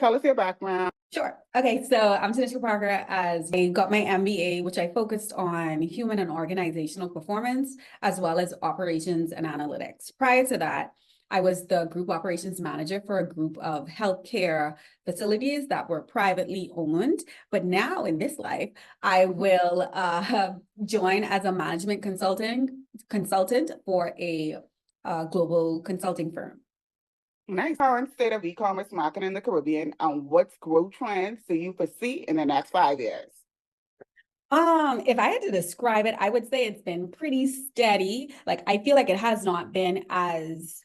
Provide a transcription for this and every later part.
Tell us your background. Sure. Okay, so I'm Tanisha Parker. As I got my MBA, which I focused on human and organizational performance, as well as operations and analytics. Prior to that, I was the group operations manager for a group of healthcare facilities that were privately owned. But now in this life, I will join as a management consultant for a global consulting firm. Nice. Current state of e-commerce marketing in the Caribbean, and what's growth trends do you foresee in the next 5 years? If I had to describe it, I would say it's been pretty steady. Like I feel like it has not been as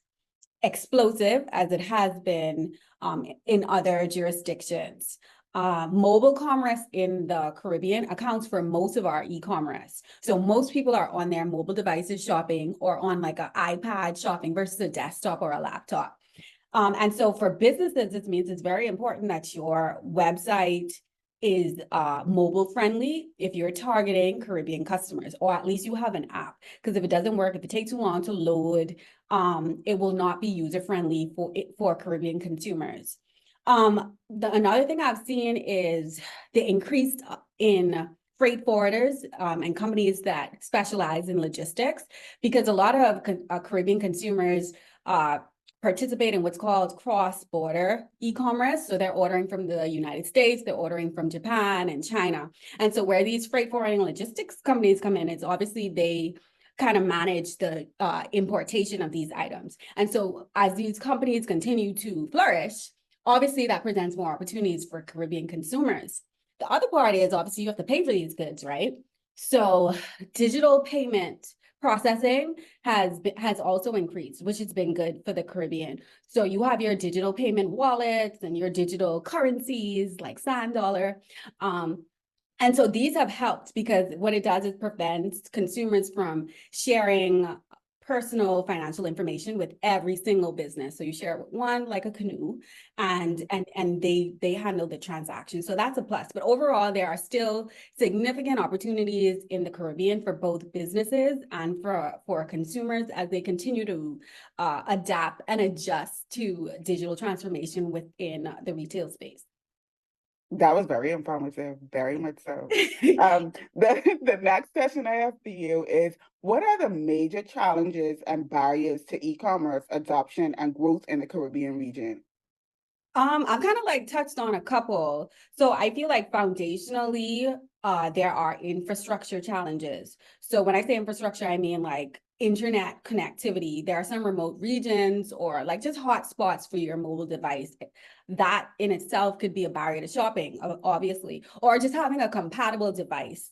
explosive as it has been in other jurisdictions. Mobile commerce in the Caribbean accounts for most of our e-commerce. So most people are on their mobile devices shopping or on like an iPad shopping versus a desktop or a laptop. And so for businesses, this means it's very important that your website is mobile friendly if you're targeting Caribbean customers, or at least you have an app. Because if it doesn't work, if it takes too long to load, it will not be user friendly for Caribbean consumers. Another thing I've seen is the increase in freight forwarders and companies that specialize in logistics, because a lot of Caribbean consumers participate in what's called cross-border e-commerce. So they're ordering from the United States, they're ordering from Japan and China. And so where these freight forwarding logistics companies come in, it's obviously they kind of manage the importation of these items. And so as these companies continue to flourish, obviously that presents more opportunities for Caribbean consumers. The other part is obviously you have to pay for these goods, right? So digital payment processing has also increased, which has been good for the Caribbean. So you have your digital payment wallets and your digital currencies like Sand Dollar. And so these have helped because what it does is prevents consumers from sharing personal financial information with every single business. So you share it with one like a Canoe, and they handle the transaction. So that's a plus. But overall, there are still significant opportunities in the Caribbean for both businesses and for consumers as they continue to adapt and adjust to digital transformation within the retail space. That was very informative, very much so. The next question I have for you is, what are the major challenges and barriers to e-commerce adoption and growth in the Caribbean region? I've kind of like touched on a couple. So I feel like foundationally, there are infrastructure challenges. So when I say infrastructure, I mean like internet connectivity. There are some remote regions or like just hotspots for your mobile device. That in itself could be a barrier to shopping, obviously, or just having a compatible device.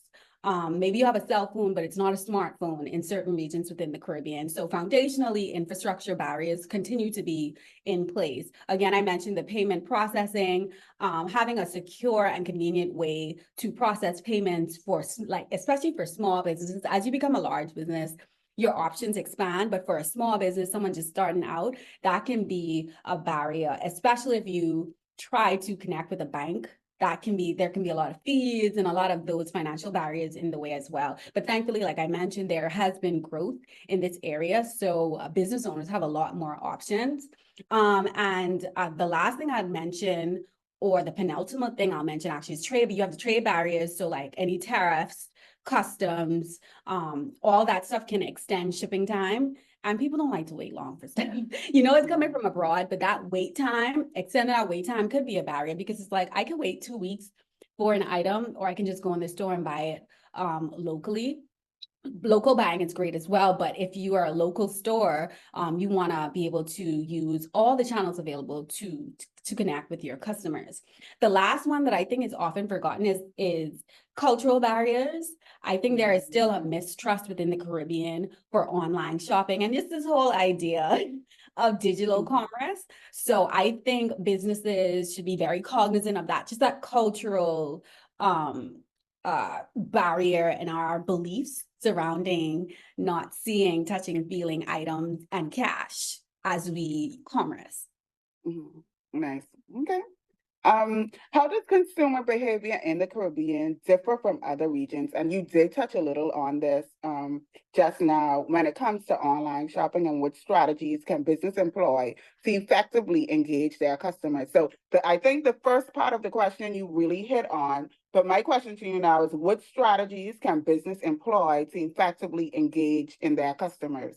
Maybe you have a cell phone, but it's not a smartphone in certain regions within the Caribbean. So foundationally, infrastructure barriers continue to be in place. Again, I mentioned the payment processing, having a secure and convenient way to process payments for like, especially for small businesses. As you become a large business, your options expand, but for a small business, someone just starting out, that can be a barrier, especially if you try to connect with a bank. There can be a lot of fees and a lot of those financial barriers in the way as well. But thankfully, like I mentioned, there has been growth in this area. So business owners have a lot more options. And the last thing I'd mention, or the penultimate thing I'll mention actually is trade, but you have the trade barriers. So like any tariffs, customs, all that stuff can extend shipping time. And people don't like to wait long for stuff. You know, it's coming from abroad, but that wait time, extended that wait time could be a barrier because it's like I can wait 2 weeks for an item, or I can just go in the store and buy it locally. Local buying is great as well, but if you are a local store, you want to be able to use all the channels available to connect with your customers. The last one that I think is often forgotten is cultural barriers. I think there is still a mistrust within the Caribbean for online shopping, and this whole idea of digital commerce. So I think businesses should be very cognizant of that, just that cultural barrier in our beliefs surrounding not seeing, touching, and feeling items and cash as we commerce. Mhm. Nice. Okay. How does consumer behavior in the Caribbean differ from other regions? And you did touch a little on this just now when it comes to online shopping and what strategies can business employ to effectively engage their customers. So I think the first part of the question you really hit on, but my question to you now is what strategies can business employ to effectively engage in their customers,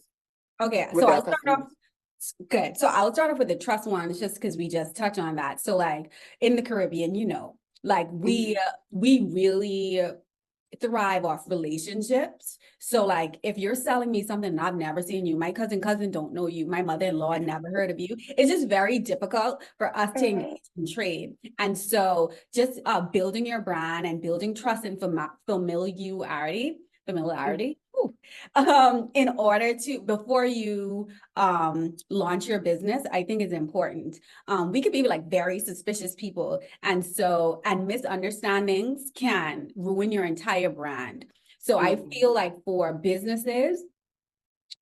Okay, with so their I'll start off. customers? Good. So I'll start off with the trust ones just because we just touched on that. So like in the Caribbean, like Mhm. we really thrive off relationships. So like if you're selling me something and I've never seen you, my cousin don't know you, my mother-in-law never heard of you, it's just very difficult for us to engage in trade. And so just building your brand and building trust and familiarity in order to before you launch your business, I think is important. We could be like very suspicious people, and misunderstandings can ruin your entire brand. So I Mhm. feel like for businesses,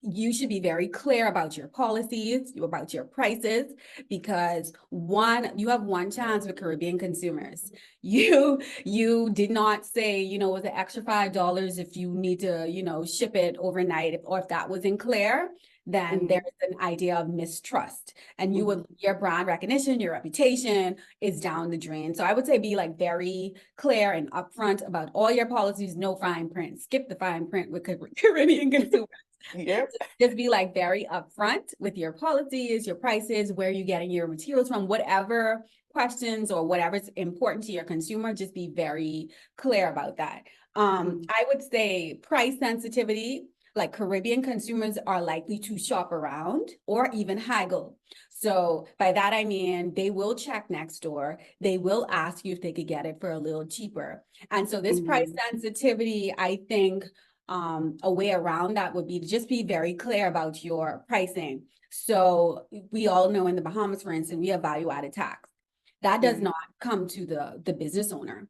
you should be very clear about your policies, about your prices, because you have one chance with Caribbean consumers. You did not say, was an extra $5 if you need to, ship it overnight, or if that wasn't clear, then Mhm. there's an idea of mistrust, and Mhm. your brand recognition, your reputation is down the drain. So I would say be like very clear and upfront about all your policies, no fine print, skip the fine print with Caribbean consumers. Yep. Just be like very upfront with your policies, your prices, where you're getting your materials from, whatever questions or whatever's important to your consumer, just be very clear about that. Mhm. I would say price sensitivity, like Caribbean consumers are likely to shop around or even haggle. So by that, I mean, they will check next door. They will ask you if they could get it for a little cheaper. And so this price Mhm. sensitivity, I think, a way around that would be to just be very clear about your pricing. So we all know in the Bahamas, for instance, we have value added tax. That does Right. not come to the business owner.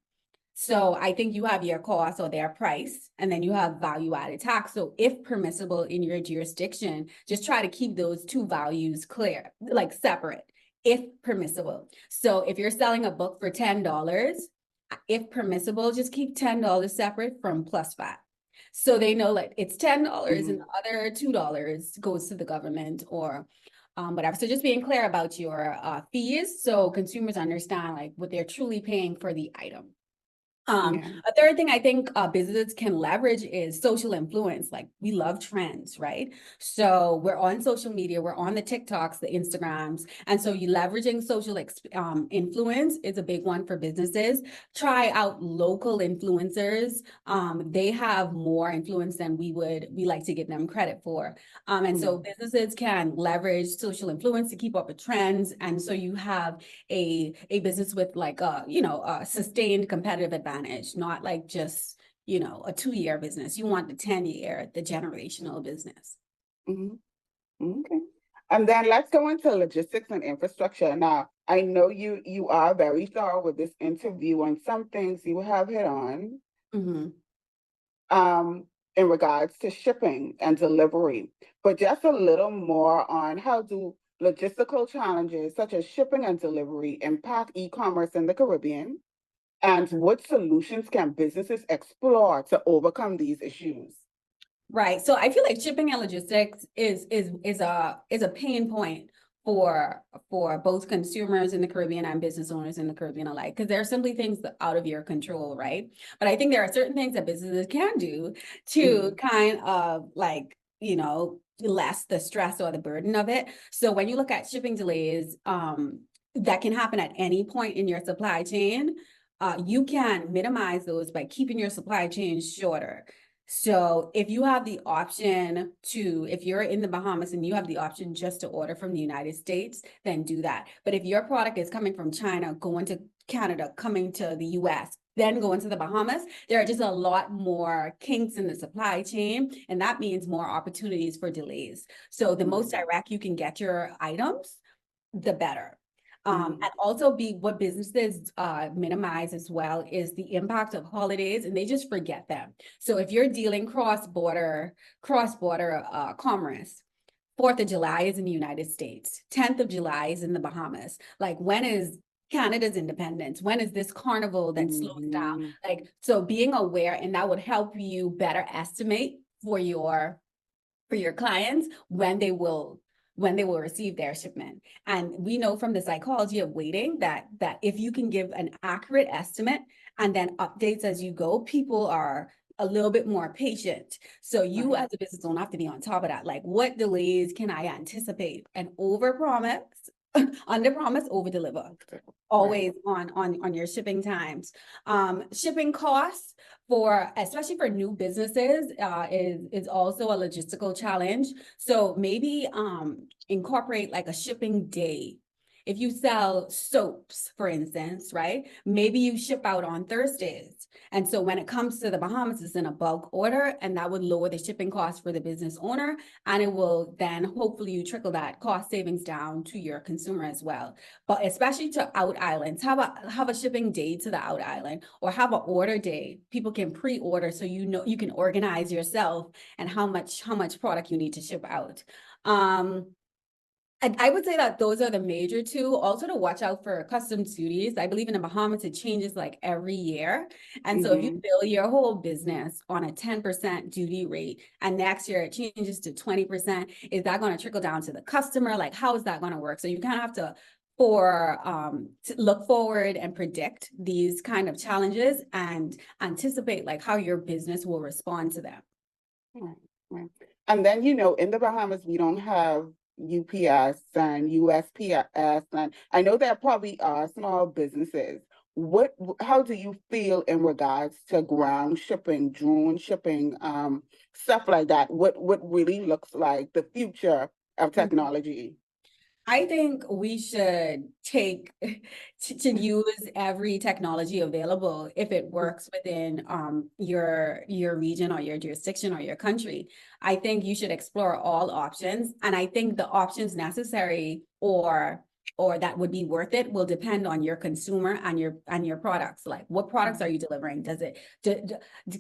So I think you have your cost or their price, and then you have value added tax. So if permissible in your jurisdiction, just try to keep those two values clear, like separate, if permissible. So if you're selling a book for $10, if permissible, just keep $10 separate from plus VAT. So they know like it's $10 and the Mhm. other $2 goes to the government or whatever. So just being clear about your fees so consumers understand like what they're truly paying for the item. Yeah. A third thing I think businesses can leverage is social influence. Like we love trends, right? So we're on social media, we're on the TikToks, the Instagrams, and so you leveraging social influence is a big one for businesses. Try out local influencers. They have more influence than we like to give them credit for. And so Mhm. businesses can leverage social influence to keep up with trends, and so you have a business with like a sustained competitive advantage, not like just a 2-year business. You want the 10-year, the generational business. Mhm. Okay. And then let's go into logistics and infrastructure. Now, I know you are very thorough with this interview, and some things you have hit on Mm-hmm. um, in regards to shipping and delivery, but just a little more on how do logistical challenges such as shipping and delivery impact e-commerce in the Caribbean, and what solutions can businesses explore to overcome these issues? Right. So I feel like shipping and logistics is a pain point for both consumers in the Caribbean and business owners in the Caribbean alike, because there are simply things that out of your control, right? But I think there are certain things that businesses can do to Mhm. kind of like, less the stress or the burden of it. So when you look at shipping delays, that can happen at any point in your supply chain. You can minimize those by keeping your supply chain shorter. So if you have the option if you're in the Bahamas and you have the option just to order from the United States, then do that. But if your product is coming from China, going to Canada, coming to the US, then going to the Bahamas, there are just a lot more kinks in the supply chain. And that means more opportunities for delays. So the most Mhm. direct you can get your items, the better. Mhm. And also be what businesses minimize as well is the impact of holidays, and they just forget them. So if you're dealing cross-border commerce, 4th of July is in the United States, 10th of July is in the Bahamas. Like when is Canada's independence? When is this carnival that slows down? Mhm. Like, so being aware, and that would help you better estimate for your clients when they will receive their shipment. And we know from the psychology of waiting that if you can give an accurate estimate and then updates as you go, people are a little bit more patient. So you Right. as a business owner have to be on top of that. Like, what delays can I anticipate? And over promise, under promise, over deliver. Right. Always on your shipping times. Shipping costs for, especially for new businesses, is also a logistical challenge. So maybe incorporate like a shipping day. If you sell soaps, for instance, right? Maybe you ship out on Thursdays. And so when it comes to the Bahamas, it's in a bulk order, and that would lower the shipping cost for the business owner. And it will then hopefully you trickle that cost savings down to your consumer as well. But especially to out islands, have a shipping day to the out island, or have an order day. People can pre-order, so you know you can organize yourself and how much product you need to ship out. I would say that those are the major two. Also, to watch out for customs duties. I believe in the Bahamas, it changes like every year. And so if you Mhm. build your whole business on a 10% duty rate and next year it changes to 20%, is that going to trickle down to the customer? Like, how is that going to work? So you kind of have to look forward and predict these kind of challenges and anticipate like how your business will respond to them. Right, right. And then, in the Bahamas, we don't have UPS and USPS, and I know there probably are small businesses. How do you feel in regards to ground shipping, drone shipping, stuff like that? What really looks like the future of technology? I think we should take to use every technology available if it works within your region or your jurisdiction or your country. I think you should explore all options, and I think the options necessary or that would be worth it will depend on your consumer and your products. Like, what products are you delivering?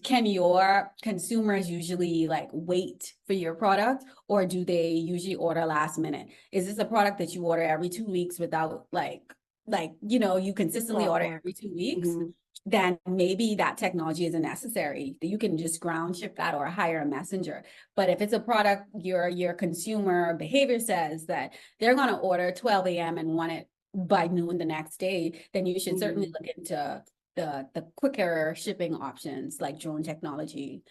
Can your consumers usually like wait for your product, or do they usually order last minute? Is this a product that you order every 2 weeks without you consistently order Wow. every 2 weeks? Mhm. Then maybe that technology isn't necessary. You can just ground ship that or hire a messenger. But if it's a product your consumer behavior says that they're going to order 12 a.m. and want it by noon the next day, then you should certainly Mhm. look into the quicker shipping options like drone technology,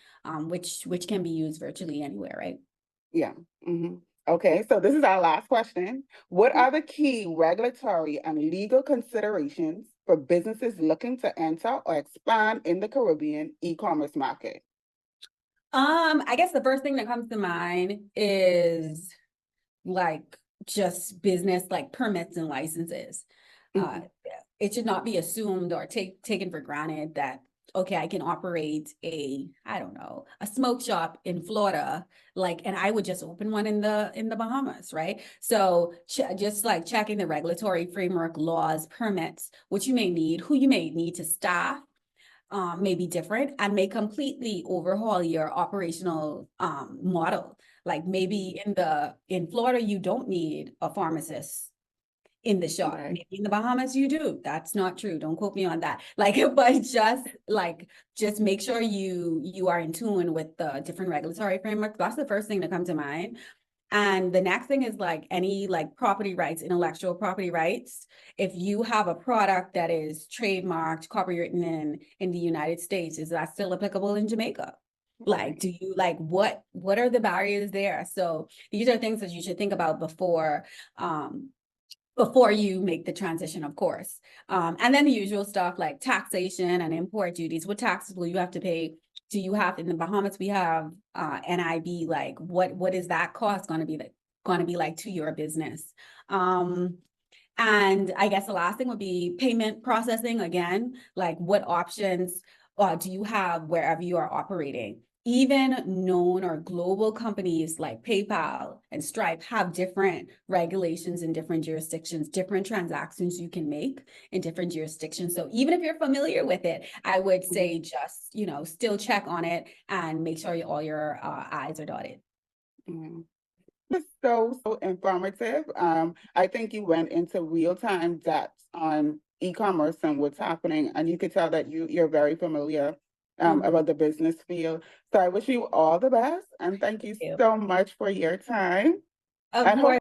which can be used virtually anywhere, right? Yeah. Mhm. Okay, so this is our last question. What are the key regulatory and legal considerations for businesses looking to enter or expand in the Caribbean e-commerce market? I guess the first thing that comes to mind is like just business like permits and licenses. Uh, Mhm. it should not be assumed or taken for granted that, okay, I can operate I don't know, a smoke shop in Florida, like, and I would just open one in the Bahamas, right? So just like checking the regulatory framework, laws, permits, what you may need, who you may need to staff, may be different and may completely overhaul your operational model. Like maybe in Florida, you don't need a pharmacist in the shop. Right. Maybe in the Bahamas you do. That's not true. Don't quote me on that. Like, but just make sure you are in tune with the different regulatory frameworks. That's the first thing that comes to mind. And the next thing is like any like property rights, intellectual property rights. If you have a product that is trademarked, copywritten in the United States, is that still applicable in Jamaica? Like, Right. do you like what are the barriers there? So these are things that you should think about before you make the transition, of course. And then the usual stuff like taxation and import duties. What taxes will you have to pay? Do you have in the Bahamas? We have NIB. Like, what is that cost going to be like to your business? And I guess the last thing would be payment processing again. Like, what options do you have wherever you are operating? Even known or global companies like PayPal and Stripe have different regulations in different jurisdictions, different transactions you can make in different jurisdictions. So even if you're familiar with it, I would Mhm. say just, still check on it and make sure all your I's are dotted. Mhm. Was so informative. I think you went into real time depth on e-commerce and what's happening, and you could tell that you're very familiar about the business field. So I wish you all the best, and thank you you. so much for your time. Of And course.